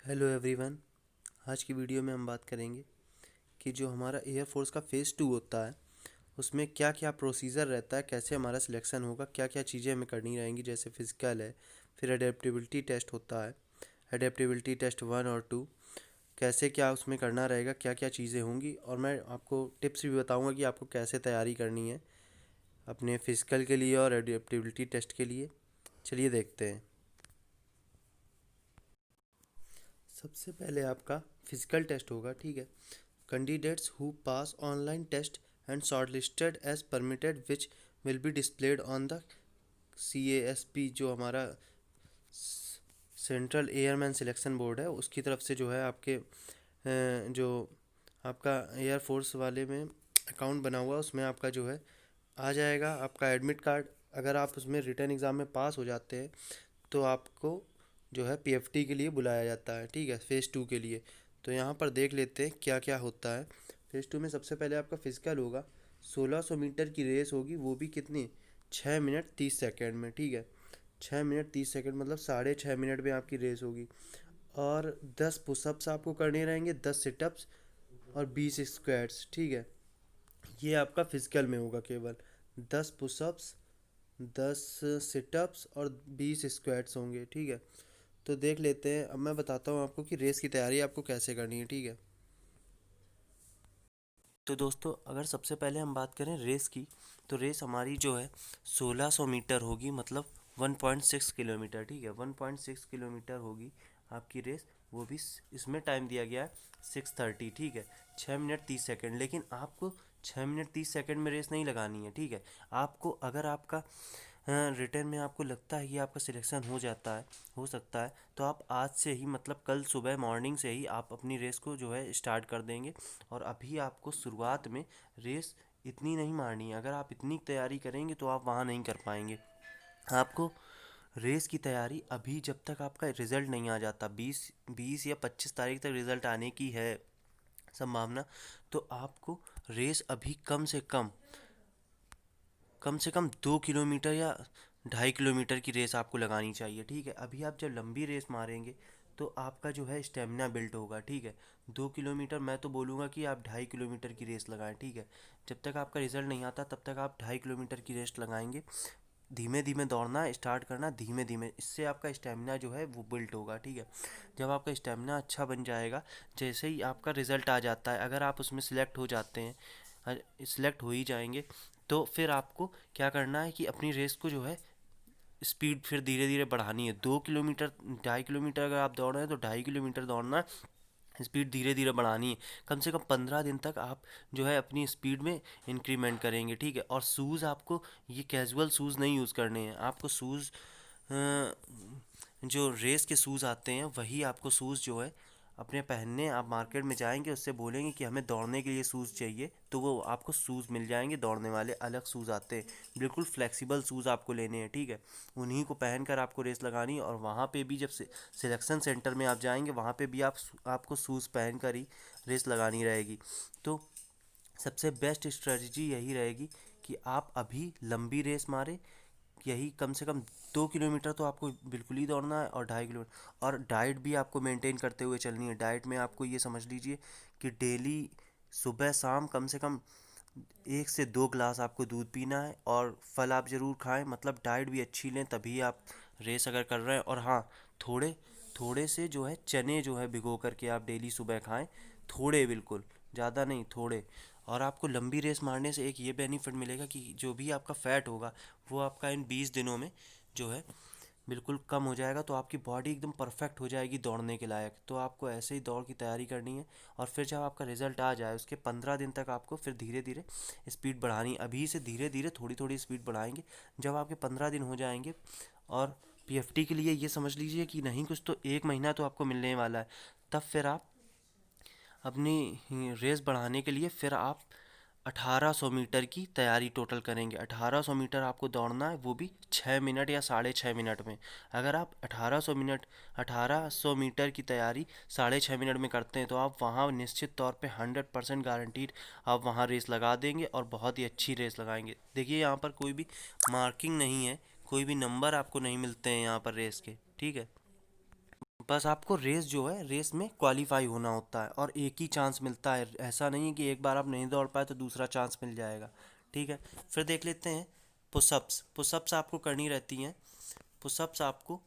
Hello everyone. आज की video में हम बात करेंगे कि जो हमारा एयरफोर्स का फ़ेज़ 2 होता है उसमें क्या क्या प्रोसीजर रहता है, कैसे हमारा सिलेक्शन होगा, क्या क्या चीज़ें हमें करनी रहेंगी। जैसे फिज़िकल है, फिर एडेप्टेबिलिटी टेस्ट होता है, एडेप्टेबिलिटी टेस्ट 1 और 2, कैसे क्या उसमें करना रहेगा, क्या क्या चीज़ें होंगी। और मैं आपको टिप्स भी बताऊँगा कि आपको कैसे तैयारी करनी है अपने फिज़िकल के लिए और एडेप्टेबिलिटी टेस्ट के लिए। चलिए देखते हैं। सबसे पहले आपका फिज़िकल टेस्ट होगा, ठीक है। Candidates who pass online test and shortlisted as permitted which will be displayed on the CASP, जो हमारा सेंट्रल एयरमैन सिलेक्शन बोर्ड है, उसकी तरफ से जो है आपके जो आपका एयरफोर्स वाले में अकाउंट बना हुआ उसमें आपका जो है आ जाएगा आपका एडमिट कार्ड। अगर आप उसमें रिटर्न एग्ज़ाम में पास हो जाते हैं तो आपको जो है पीएफटी के लिए बुलाया जाता है, ठीक है, फ़ेज़ 2 के लिए। तो यहाँ पर देख लेते हैं क्या क्या होता है। फ़ेज़ 2 में सबसे पहले आपका फिजिकल होगा, 1600 मीटर की रेस होगी, वो भी कितनी, 6 मिनट 30 सेकेंड में, ठीक है। 6 मिनट 30 सेकेंड मतलब 6.5 मिनट में आपकी रेस होगी। और 10 पुशअप्स आपको करने रहेंगे, 10 सिटअप्स और 20 स्क्वाट्स, ठीक है। ये आपका फिजिकल में होगा केवल 10 पुशअप्स, 10 सिटअप्स और 20 स्क्वाट्स होंगे, ठीक है। तो देख लेते हैं। अब मैं बताता हूँ आपको कि रेस की तैयारी आपको कैसे करनी है, ठीक है। तो दोस्तों, अगर सबसे पहले हम बात करें रेस की, तो रेस हमारी जो है 1600 मीटर होगी, मतलब 1.6 किलोमीटर, ठीक है। 1.6 किलोमीटर होगी आपकी रेस। वो भी इसमें टाइम दिया गया है 6:30, ठीक है। 6 मिनट 30 सेकेंड। लेकिन आपको 6 मिनट 30 सेकेंड में रेस नहीं लगानी है, ठीक है। आपको अगर आपका रिटर्न में आपको लगता है कि आपका सिलेक्शन हो जाता है, हो सकता है, तो आप आज से ही मतलब कल सुबह मॉर्निंग से ही आप अपनी रेस को जो है स्टार्ट कर देंगे। और अभी आपको शुरुआत में रेस इतनी नहीं मारनी है। अगर आप इतनी तैयारी करेंगे तो आप वहाँ नहीं कर पाएंगे। आपको रेस की तैयारी अभी, जब तक आपका रिज़ल्ट नहीं आ जाता, 20 या 25 तारीख तक रिज़ल्ट आने की है संभावना, तो आपको रेस अभी कम से कम 2 किलोमीटर या 2.5 किलोमीटर की रेस आपको लगानी चाहिए, ठीक है। अभी आप जब लंबी रेस मारेंगे तो आपका जो है स्टेमिना बिल्ड होगा, ठीक है। 2 किलोमीटर, मैं तो बोलूँगा कि आप 2.5 किलोमीटर की रेस लगाएं, ठीक है। जब तक आपका रिजल्ट नहीं आता तब तक आप 2.5 किलोमीटर की रेस लगाएंगे। धीमे धीमे दौड़ना स्टार्ट करना, धीमे धीमे, इससे आपका स्टेमिना जो है वो बिल्ड होगा, ठीक है। जब आपका स्टेमिना अच्छा बन जाएगा, जैसे ही आपका रिज़ल्ट आ जाता है, अगर आप उसमें सिलेक्ट हो जाते हैं, सिलेक्ट हो ही जाएंगे, तो फिर आपको क्या करना है कि अपनी रेस को जो है स्पीड फिर धीरे धीरे बढ़ानी है। 2 किलोमीटर 2.5 किलोमीटर अगर आप दौड़ रहे हैं तो 2.5 किलोमीटर दौड़ना है, स्पीड धीरे धीरे बढ़ानी है। कम से कम 15 दिन तक आप जो है अपनी स्पीड में इंक्रीमेंट करेंगे, ठीक है। और शूज़ आपको ये कैजुअल शूज़ नहीं यूज़ करने हैं। आपको शूज़ जो रेस के शूज़ आते हैं वही आपको शूज़ जो है अपने पहनने। आप मार्केट में जाएंगे, उससे बोलेंगे कि हमें दौड़ने के लिए शूज़ चाहिए, तो वो आपको शूज़ मिल जाएंगे। दौड़ने वाले अलग शूज़ आते हैं, बिल्कुल फ्लेक्सिबल शूज़ आपको लेने हैं, ठीक है। उन्हीं को पहनकर आपको रेस लगानी है। और वहाँ पे भी जब सिलेक्शन सेंटर में आप जाएंगे, वहाँ पे भी आपको शूज़ पहन कर ही रेस लगानी रहेगी। तो सबसे बेस्ट स्ट्रेटजी यही रहेगी कि आप अभी लंबी रेस मारें। यही कम से कम 2 किलोमीटर तो आपको बिल्कुल ही दौड़ना है, और 2.5 किलोमीटर। और डाइट भी आपको मेंटेन करते हुए चलनी है। डाइट में आपको ये समझ लीजिए कि डेली सुबह शाम कम से कम 1 से 2 गिलास आपको दूध पीना है, और फल आप ज़रूर खाएं। मतलब डाइट भी अच्छी लें, तभी आप रेस अगर कर रहे हैं। और हाँ, थोड़े थोड़े से जो है चने जो है भिगो करके आप डेली सुबह खाएं, थोड़े, बिल्कुल ज़्यादा नहीं, थोड़े। और आपको लंबी रेस मारने से एक ये बेनिफिट मिलेगा कि जो भी आपका फ़ैट होगा वो आपका इन 20 दिनों में जो है बिल्कुल कम हो जाएगा। तो आपकी बॉडी एकदम परफेक्ट हो जाएगी दौड़ने के लायक। तो आपको ऐसे ही दौड़ की तैयारी करनी है। और फिर जब आपका रिजल्ट आ जाए उसके 15 दिन तक आपको फिर धीरे धीरे स्पीड बढ़ानी है। अभी से धीरे धीरे थोड़ी थोड़ी स्पीड बढ़ाएंगे। जब आपके 15 दिन हो जाएंगे, और पीएफटी के लिए ये समझ लीजिए कि नहीं कुछ तो 1 महीना तो आपको मिलने वाला है, तब फिर आप अपनी रेस बढ़ाने के लिए फिर आप 1800 मीटर की तैयारी टोटल करेंगे। 1800 मीटर आपको दौड़ना है, वो भी 6 मिनट या 6.5 मिनट में। अगर आप 1800 मीटर की तैयारी 6.5 मिनट में करते हैं तो आप वहाँ निश्चित तौर पे 100% गारंटीड आप वहाँ रेस लगा देंगे, और बहुत ही अच्छी रेस लगाएंगे। देखिए, यहाँ पर कोई भी मार्किंग नहीं है, कोई भी नंबर आपको नहीं मिलते हैं यहाँ पर रेस के, ठीक है। बस आपको रेस जो है, रेस में क्वालिफाई होना होता है और एक ही चांस मिलता है। ऐसा नहीं है कि एक बार आप नहीं दौड़ पाए तो दूसरा चांस मिल जाएगा। ठीक है, फिर देख लेते हैं पुशअप्स। पुशअप्स आपको करनी रहती हैं। पुशअप्स आपको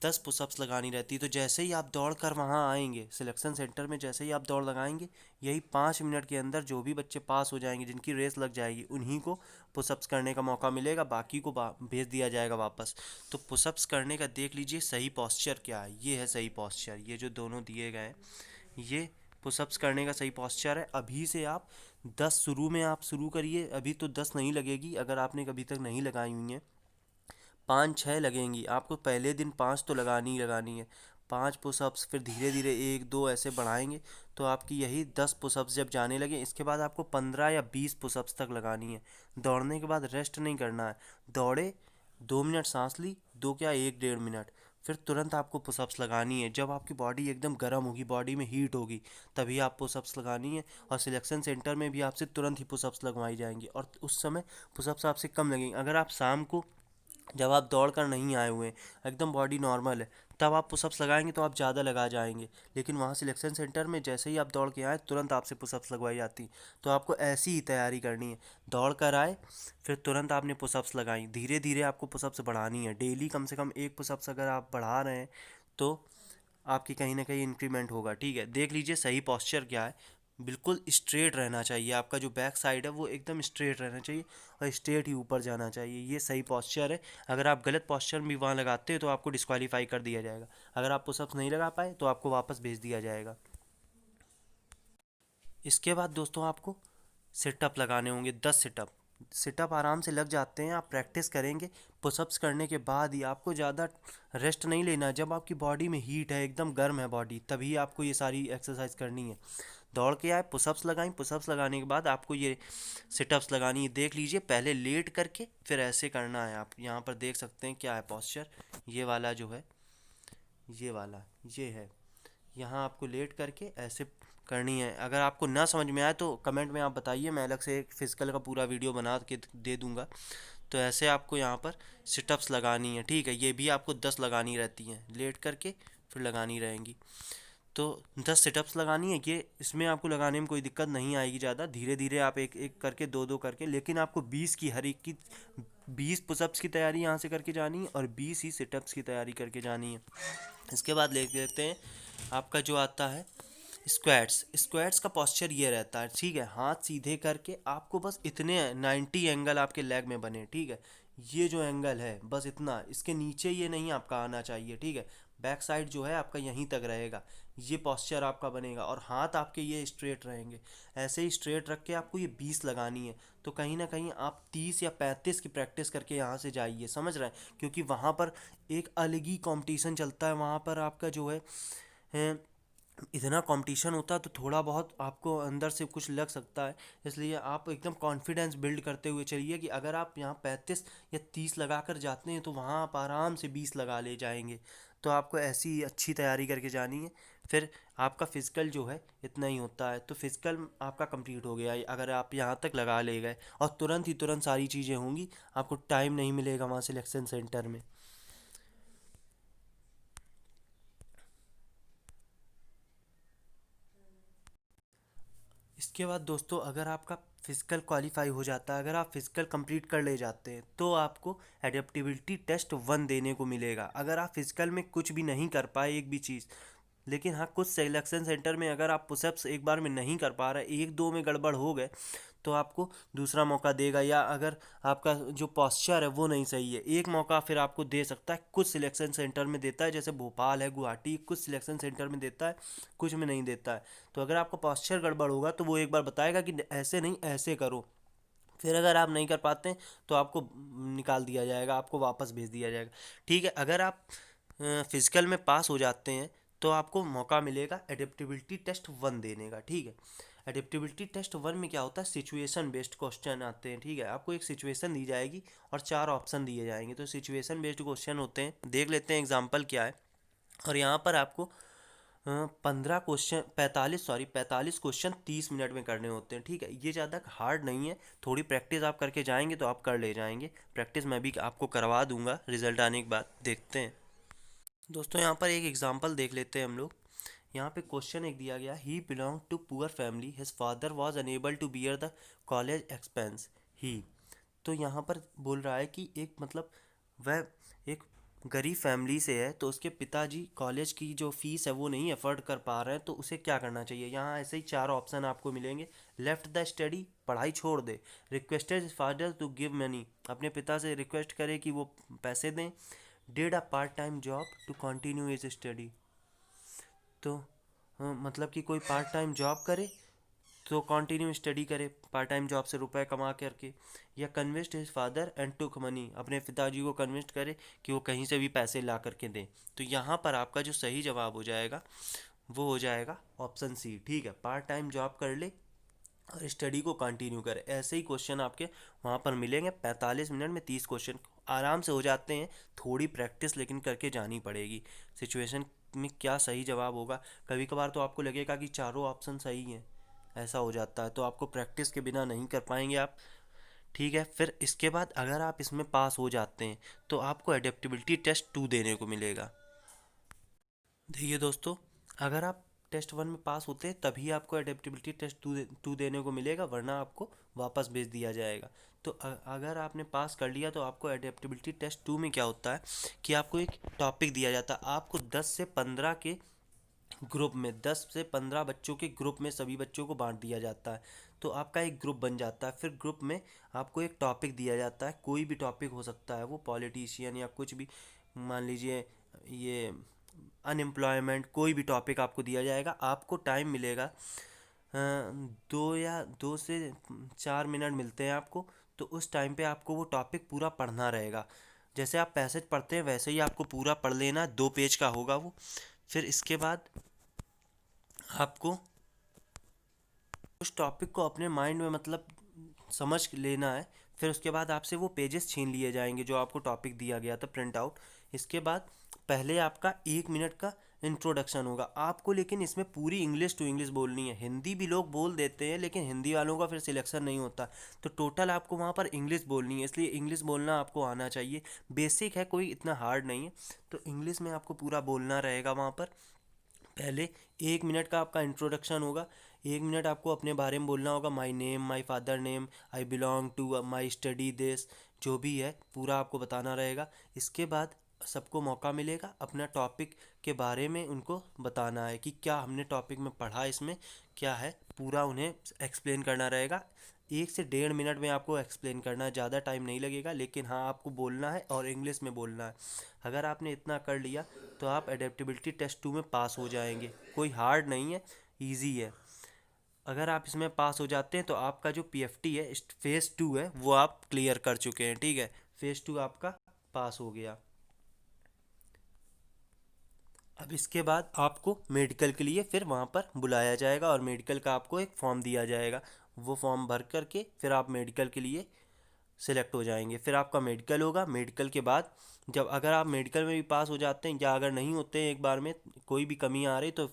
10 पुशअप्स लगानी रहती है। तो जैसे ही आप दौड़ कर वहाँ आएंगे सिलेक्शन सेंटर में, जैसे ही आप दौड़ लगाएंगे, यही 5 मिनट के अंदर जो भी बच्चे पास हो जाएंगे, जिनकी रेस लग जाएगी, उन्हीं को पुशअप्स करने का मौका मिलेगा, बाकी को भेज दिया जाएगा वापस। तो पुशअप्स करने का देख लीजिए सही पॉस्चर क्या है। ये है सही पॉस्चर, ये जो दोनों दिए गए हैं, ये पुशअप्स करने का सही पॉस्चर है। अभी से आप 10 शुरू में आप शुरू करिए। अभी तो 10 नहीं लगेगी, अगर आपने कभी तक नहीं लगाई हुई हैं। 5-6 लगेंगी आपको। पहले दिन 5 तो लगानी ही लगानी है। 5 पुशअप्स, फिर धीरे धीरे 1-2 ऐसे बढ़ाएंगे तो आपकी यही 10 पुशअप्स जब जाने लगे, इसके बाद आपको 15 या 20 पुशअप्स तक लगानी है। दौड़ने के बाद रेस्ट नहीं करना है। दौड़े, 2 मिनट सांस ली, दो क्या 1-1.5 मिनट, फिर तुरंत आपको पुशअप्स लगानी है। जब आपकी बॉडी एकदम गर्म होगी, बॉडी में हीट होगी, तभी आप पुशअप्स लगानी है। और सिलेक्शन सेंटर में भी आपसे तुरंत ही पुशअप्स लगवाई जाएंगी और उस समय पुशअप्स आपसे कम लगेंगे। अगर आप शाम को, जब आप दौड़ कर नहीं आए हुए हैं, एकदम बॉडी नॉर्मल है, तब आप पुशअप्स लगाएंगे तो आप ज़्यादा लगा जाएंगे। लेकिन वहाँ सिलेक्शन सेंटर में जैसे ही आप दौड़ के आए, तुरंत आपसे पुशअप्स लगवाई जाती। तो आपको ऐसी ही तैयारी करनी है। दौड़ कर आए, फिर तुरंत आपने पुशअप्स लगाई। धीरे धीरे आपको पुशअप्स बढ़ानी है। डेली कम से कम 1 पुशअप्स अगर आप बढ़ा रहे हैं तो आपकी कहीं ना कहीं इंक्रीमेंट होगा। ठीक है, देख लीजिए सही पॉस्चर क्या है। बिल्कुल स्ट्रेट रहना चाहिए, आपका जो बैक साइड है वो एकदम स्ट्रेट रहना चाहिए और स्ट्रेट ही ऊपर जाना चाहिए। ये सही पॉस्चर है। अगर आप गलत पॉस्चर भी वहाँ लगाते हो तो आपको डिस्क्वालीफाई कर दिया जाएगा। अगर आप पुशअप्स नहीं लगा पाए तो आपको वापस भेज दिया जाएगा। इसके बाद दोस्तों आपको सिटअप लगाने होंगे, 10 सिटअप। सिटअप आराम से लग जाते हैं, आप प्रैक्टिस करेंगे। पुशअप्स करने के बाद ही आपको ज़्यादा रेस्ट नहीं लेना है। जब आपकी बॉडी में हीट है, एकदम गर्म है बॉडी, तभी आपको ये सारी एक्सरसाइज करनी है। दौड़ के आए, पुशअप्स लगाई, पुशअप्स लगाने के बाद आपको ये सिटअप्स लगानी है। देख लीजिए, पहले लेट करके फिर ऐसे करना है। आप यहाँ पर देख सकते हैं क्या है पॉस्चर। ये वाला जो है, ये वाला, ये है। यहाँ आपको लेट करके ऐसे करनी है। अगर आपको ना समझ में आए तो कमेंट में आप बताइए, मैं अलग से एक फिजिकल का पूरा वीडियो बना के दे दूंगा। तो ऐसे आपको यहाँ पर सिटअप्स लगानी है। ठीक है, ये भी आपको 10 लगानी रहती हैं, लेट करके फिर लगानी रहेंगी। तो 10 सिटअप्स लगानी है। ये इसमें आपको लगाने में कोई दिक्कत नहीं आएगी ज़्यादा। धीरे धीरे आप एक एक करके, दो दो करके, लेकिन आपको 20 की, हर एक की 20 पुशअप्स की तैयारी यहाँ से करके जानी है और 20 ही सिटअप्स की तैयारी करके जानी है। इसके बाद ले लेते हैं आपका जो आता है स्क्वाट्स। स्क्वाट्स का पोस्चर ये रहता है। ठीक है, हाथ सीधे करके आपको बस इतने 90 एंगल आपके लेग में बने। ठीक है, ये जो एंगल है बस इतना, इसके नीचे ये नहीं आपका आना चाहिए। ठीक है, बैक साइड जो है आपका यहीं तक रहेगा। ये पोस्चर आपका बनेगा और हाथ आपके ये स्ट्रेट रहेंगे। ऐसे ही स्ट्रेट रख के आपको ये 20 लगानी है। तो कहीं ना कहीं आप 30 या 35 की प्रैक्टिस करके यहाँ से जाइए, समझ रहे हैं? क्योंकि वहाँ पर एक अलग ही कंपटीशन चलता है। वहाँ पर आपका जो है इतना कंपटीशन होता है, तो थोड़ा बहुत आपको अंदर से कुछ लग सकता है। इसलिए आप एकदम कॉन्फिडेंस बिल्ड करते हुए चलिए कि अगर आप यहाँ 35 या 30 लगा कर जाते हैं तो वहाँ आप आराम से 20 लगा ले जाएंगे। तो आपको ऐसी अच्छी तैयारी करके जानी है। फिर आपका फिजिकल जो है इतना ही होता है। तो फिजिकल आपका कंप्लीट हो गया अगर आप यहाँ तक लगा ले गए, और तुरंत ही तुरंत सारी चीज़ें होंगी। आपको टाइम नहीं मिलेगा वहाँ सिलेक्शन सेंटर में। इसके बाद दोस्तों, अगर आपका फिजिकल क्वालिफाई हो जाता है, अगर आप फिजिकल कंप्लीट कर ले जाते हैं, तो आपको एडेप्टेबिलिटी टेस्ट 1 देने को मिलेगा। अगर आप फिजिकल में कुछ भी नहीं कर पाए, एक भी चीज़, लेकिन हाँ, कुछ सिलेक्शन सेंटर में अगर आप पुशअप्स एक बार में नहीं कर पा रहे, एक दो में गड़बड़ हो गए, तो आपको दूसरा मौका देगा। या अगर आपका जो पॉस्चर है वो नहीं सही है, एक मौका फिर आपको दे सकता है। कुछ सिलेक्शन सेंटर में देता है, जैसे भोपाल है, गुवाहाटी, कुछ सिलेक्शन सेंटर में देता है, कुछ में नहीं देता है। तो अगर आपका पॉस्चर गड़बड़ होगा तो वो एक बार बताएगा कि ऐसे नहीं, ऐसे करो। फिर अगर आप नहीं कर पाते हैं तो आपको निकाल दिया जाएगा, आपको वापस भेज दिया जाएगा। ठीक है, अगर आप फिजिकल में पास हो जाते हैं तो आपको मौका मिलेगा एडेप्टेबिलिटी टेस्ट 1 देने का। ठीक है, एडेप्टेबिलिटी टेस्ट 1 में क्या होता है, सिचुएशन बेस्ड क्वेश्चन आते हैं। ठीक है, आपको एक सिचुएशन दी जाएगी और 4 ऑप्शन दिए जाएंगे। तो सिचुएशन बेस्ड क्वेश्चन होते हैं। देख लेते हैं एग्जाम्पल क्या है। और यहाँ पर आपको 45 क्वेश्चन 30 मिनट में करने होते हैं। ठीक है, ये ज़्यादा हार्ड नहीं है। थोड़ी प्रैक्टिस आप करके जाएंगे तो आप कर ले जाएंगे। प्रैक्टिस मैं भी आपको करवा दूंगा, रिजल्ट आने के बाद देखते हैं। दोस्तों यहाँ पर एक एग्जांपल देख लेते हैं हम लोग। यहाँ पे क्वेश्चन एक दिया गया, he belong to poor family, his father was unable to bear the college expense. He, तो यहाँ पर बोल रहा है कि एक मतलब वह एक गरीब फैमिली से है, तो उसके पिताजी कॉलेज की जो फीस है वो नहीं अफोर्ड कर पा रहे हैं, तो उसे क्या करना चाहिए। यहाँ ऐसे ही चार ऑप्शन आपको मिलेंगे। लेफ्ट द स्टडी, पढ़ाई छोड़ दे। Requested father to give money, अपने पिता से रिक्वेस्ट करे कि वो पैसे दें। Did a part time job to continue his study, तो मतलब कि कोई पार्ट टाइम जॉब करे तो कंटिन्यू स्टडी करे पार्ट टाइम जॉब से रुपए कमा करके। या convinced his father and took money, अपने पिताजी को कन्विंस्ट करे कि वो कहीं से भी पैसे ला करके दें। तो यहाँ पर आपका जो सही जवाब हो जाएगा वो हो जाएगा ऑप्शन सी। ठीक है, पार्ट टाइम जॉब कर ले और स्टडी को कंटिन्यू करे। ऐसे ही क्वेश्चन आपके वहाँ पर मिलेंगे। 45 मिनट में 30 क्वेश्चन आराम से हो जाते हैं। थोड़ी प्रैक्टिस लेकिन करके जानी पड़ेगी। सिचुएशन में क्या सही जवाब होगा, कभी कभार तो आपको लगेगा कि चारों ऑप्शन सही हैं, ऐसा हो जाता है, तो आपको प्रैक्टिस के बिना नहीं कर पाएंगे आप। ठीक है, फिर इसके बाद अगर आप इसमें पास हो जाते हैं तो आपको एडेप्टेबिलिटी टेस्ट 2 देने को मिलेगा। देखिए दोस्तों, अगर आप टेस्ट 1 में पास होते हैं तभी आपको एडेप्टेबिलिटी टेस्ट 2 देने को मिलेगा, वरना आपको वापस भेज दिया जाएगा। तो अगर आपने पास कर लिया तो आपको एडेप्टेबिलिटी टेस्ट 2 में क्या होता है कि आपको एक टॉपिक दिया जाता है। आपको 10 से 15 के ग्रुप में, 10 से 15 बच्चों के ग्रुप में सभी बच्चों को बांट दिया जाता है। तो आपका एक ग्रुप बन जाता है। फिर ग्रुप में आपको एक टॉपिक दिया जाता है, कोई भी टॉपिक हो सकता है, वो पॉलिटिशियन या कुछ भी, मान लीजिए ये अनएम्प्लॉयमेंट, कोई भी टॉपिक आपको दिया जाएगा। आपको टाइम मिलेगा 2 से 4 मिनट मिलते हैं आपको। तो उस टाइम पे आपको वो टॉपिक पूरा पढ़ना रहेगा। जैसे आप पैसेज पढ़ते हैं वैसे ही आपको पूरा पढ़ लेना, 2 पेज का होगा वो। फिर इसके बाद आपको उस टॉपिक को अपने माइंड में मतलब समझ लेना है। फिर उसके बाद आपसे वो पेजेस छीन लिए जाएंगे जो आपको टॉपिक दिया गया था, प्रिंट आउट। इसके बाद पहले आपका 1 मिनट का इंट्रोडक्शन होगा आपको, लेकिन इसमें पूरी इंग्लिश टू इंग्लिश बोलनी है। हिंदी भी लोग बोल देते हैं लेकिन हिंदी वालों का फिर सिलेक्शन नहीं होता। तो टोटल आपको वहाँ पर इंग्लिश बोलनी है, इसलिए इंग्लिश बोलना आपको आना चाहिए। बेसिक है, कोई इतना हार्ड नहीं है। तो इंग्लिश में आपको पूरा बोलना रहेगा वहाँ पर। पहले 1 मिनट का आपका इंट्रोडक्शन होगा। 1 मिनट आपको अपने बारे में बोलना होगा, my name, my father name, I belong to my study this, जो भी है पूरा आपको बताना रहेगा। इसके बाद सबको मौका मिलेगा अपना टॉपिक के बारे में उनको बताना है कि क्या हमने टॉपिक में पढ़ा, इसमें क्या है, पूरा उन्हें एक्सप्लेन करना रहेगा। 1 से 1.5 मिनट में आपको एक्सप्लेन करना है, ज़्यादा टाइम नहीं लगेगा, लेकिन हाँ आपको बोलना है और इंग्लिश में बोलना है। अगर आपने इतना कर लिया तो आप एडेप्टेबिलिटी टेस्ट 2 में पास हो जाएंगे। कोई हार्ड नहीं है, इजी है। अगर आप इसमें पास हो जाते हैं तो आपका जो पीएफटी है, फेज़ 2 है, वो आप क्लियर कर चुके हैं। ठीक है, फेज़ 2 आपका पास हो गया। अब इसके बाद आपको मेडिकल के लिए फिर वहाँ पर बुलाया जाएगा और मेडिकल का आपको एक फॉर्म दिया जाएगा। वो फॉर्म भर करके फिर आप मेडिकल के लिए सिलेक्ट हो जाएंगे। फिर आपका मेडिकल होगा। मेडिकल के बाद जब अगर आप मेडिकल में भी पास हो जाते हैं या अगर नहीं होते हैं, एक बार में कोई भी कमी आ रही, तो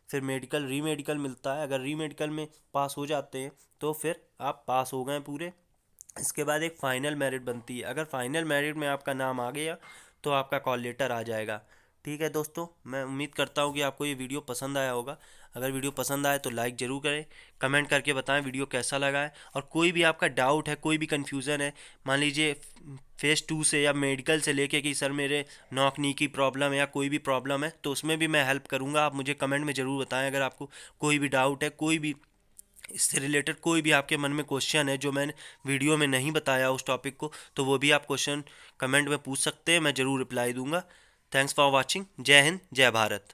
फिर मेडिकल री मेडिकल मिलता है। अगर री मेडिकल में पास हो जाते हैं तो फिर आप पास हो गए पूरे। इसके बाद एक फ़ाइनल मेरिट बनती है। अगर फाइनल मेरिट में आपका नाम आ गया तो आपका कॉल लेटर आ जाएगा। ठीक है दोस्तों, मैं उम्मीद करता हूँ कि आपको ये वीडियो पसंद आया होगा। अगर वीडियो पसंद आए तो लाइक ज़रूर करें, कमेंट करके बताएं वीडियो कैसा लगा है। और कोई भी आपका डाउट है, कोई भी कन्फ्यूज़न है, मान लीजिए फेज़ 2 से या मेडिकल से लेके कि सर मेरे नॉक नी की प्रॉब्लम है या कोई भी प्रॉब्लम है, तो उसमें भी मैं हेल्प करूँगा। आप मुझे कमेंट में ज़रूर बताएं। अगर आपको कोई भी डाउट है, कोई भी इससे रिलेटेड कोई भी आपके मन में क्वेश्चन है जो मैंने वीडियो में नहीं बताया उस टॉपिक को, तो वो भी आप क्वेश्चन कमेंट में पूछ सकते हैं, मैं ज़रूर रिप्लाई दूंगा। Thanks for watching. जय हिंद, जय भारत।